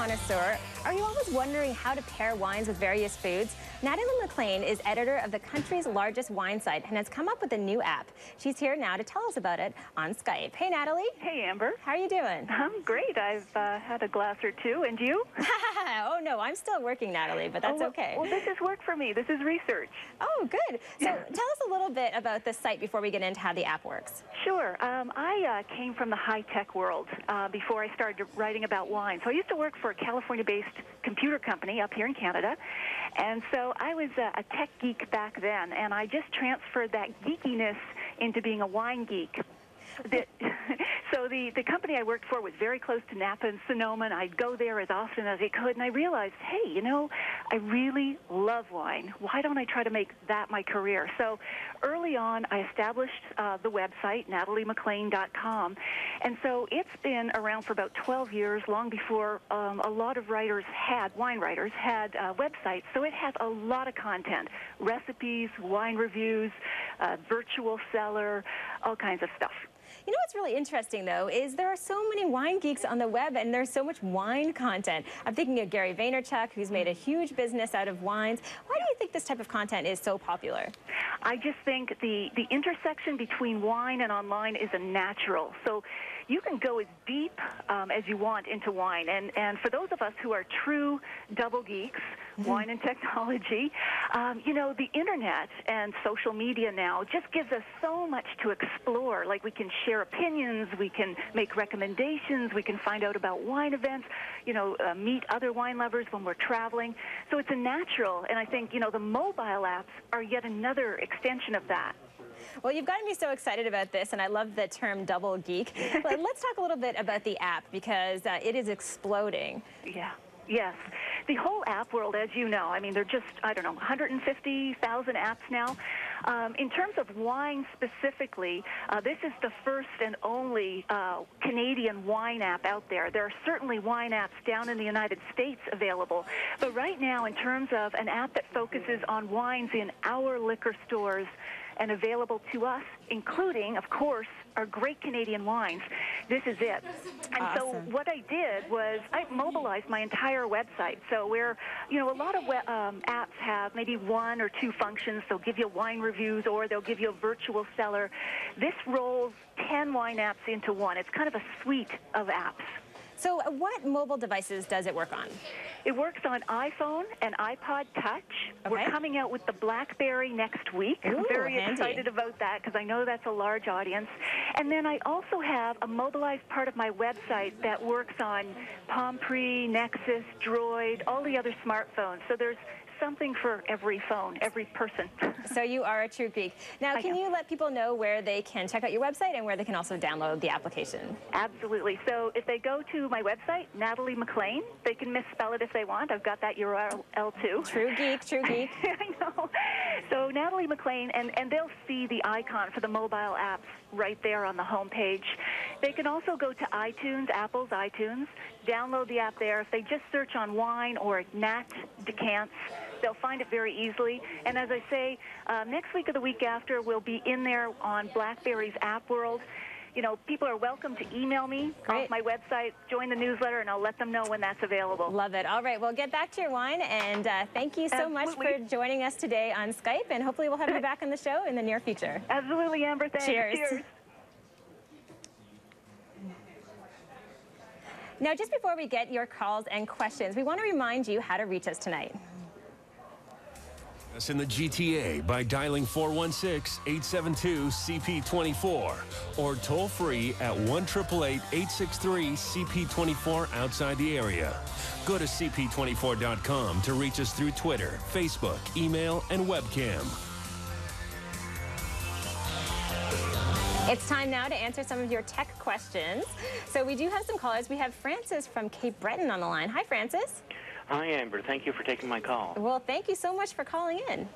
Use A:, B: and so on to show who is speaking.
A: connoisseur, are you always wondering how to pair wines with various foods? Natalie McLean is editor of the country's largest wine site and has come up with a new app. She's here now to tell us about it on Skype. Hey, Natalie.
B: Hey, Amber.
A: How are you doing?
B: I'm great. I've had a glass or two. And you?
A: Oh, no, I'm still working, Natalie, but that's okay.
B: Well, this is work for me. This is research.
A: Oh, good. So tell us a little bit about the site before we get into how the app works.
B: Sure. I came from the high-tech world before I started writing about wine. So I used to work for a California-based computer company up here in Canada. And so I was a tech geek back then, and I just transferred that geekiness into being a wine geek. So the company I worked for was very close to Napa and Sonoma, and I'd go there as often as I could, and I realized, hey, you know, I really love wine. Why don't I try to make that my career? So early on, I established the website, nataliemclean.com, and so it's been around for about 12 years, long before a lot of wine writers had websites, so it has a lot of content, recipes, wine reviews, virtual cellar, all kinds of stuff.
A: You know what's really interesting, though, is there are so many wine geeks on the web, and there's so much wine content. I'm thinking of Gary Vaynerchuk, who's made a huge business out of wines. Why do you think this type of content is so popular?
B: I just think the intersection between wine and online is a natural. So you can go as deep as you want into wine. And for those of us who are true double geeks, wine and technology, you know, the internet and social media now just gives us so much to explore. Like, we can share opinions, we can make recommendations, we can find out about wine events, you know, meet other wine lovers when we're traveling. So it's a natural, and I think, you know, the mobile apps are yet another extension of that.
A: Well, you've gotten me so excited about this, and I love the term double geek. But let's talk a little bit about the app, because it is exploding.
B: Yeah. Yes. The whole app world, as you know, I mean, they're just, I don't know, 150,000 apps now. In terms of wine specifically, this is the first and only Canadian wine app out there. There are certainly wine apps down in the United States available. But right now, in terms of an app that focuses on wines in our liquor stores and available to us, including, of course, our great Canadian wines, this is it. And
A: awesome.
B: So what I did was I mobilized my entire website. So where, you know, a lot of apps have maybe one or two functions. They'll give you wine reviews, or they'll give you a virtual cellar. This rolls 10 wine apps into one. It's kind of a suite of apps.
A: So what mobile devices does it work on?
B: It works on iPhone and iPod Touch. Okay. We're coming out with the BlackBerry next week.
A: Ooh,
B: I'm very
A: handy.
B: excited about that, because I know that's a large audience. And then I also have a mobilized part of my website that works on Palm Pre, Nexus, Droid, all the other smartphones. So there's something for every phone, every person.
A: So you are a true geek. Now, can you let people know where they can check out your website and where they can also download the application? Absolutely.
B: So if they go to my website, Natalie McLean, they can misspell it if they want. I've got that URL too.
A: True geek, true geek.
B: I know. So Natalie McLean, and they'll see the icon for the mobile apps right there on the home page. They can also go to iTunes, Apple's iTunes, download the app there. If they just search on wine or Nat Decants, they'll find it very easily. And as I say, next week or the week after, we'll be in there on BlackBerry's App World. You know, people are welcome to email me off my website, join the newsletter, and I'll let them know when that's available.
A: Love it. All right, well, get back to your wine, and thank you so much for joining us today on Skype, and hopefully we'll have you back on the show in the near future.
B: Absolutely, Amber. Thanks.
A: Cheers.
B: Cheers.
A: Now, just before we get your calls and questions, we want to remind you how to reach us tonight.
C: Us in the GTA by dialing 416-872-CP24 or toll free at 1-888-863-CP24 outside the area. Go to CP24.com to reach us through Twitter, Facebook, email, and webcam.
A: It's time now to answer some of your tech questions. So we do have some callers. We have Francis from Cape Breton on the line. Hi, Francis.
D: Hi, Amber. Thank you for taking my call.
A: Well, thank you so much for calling in.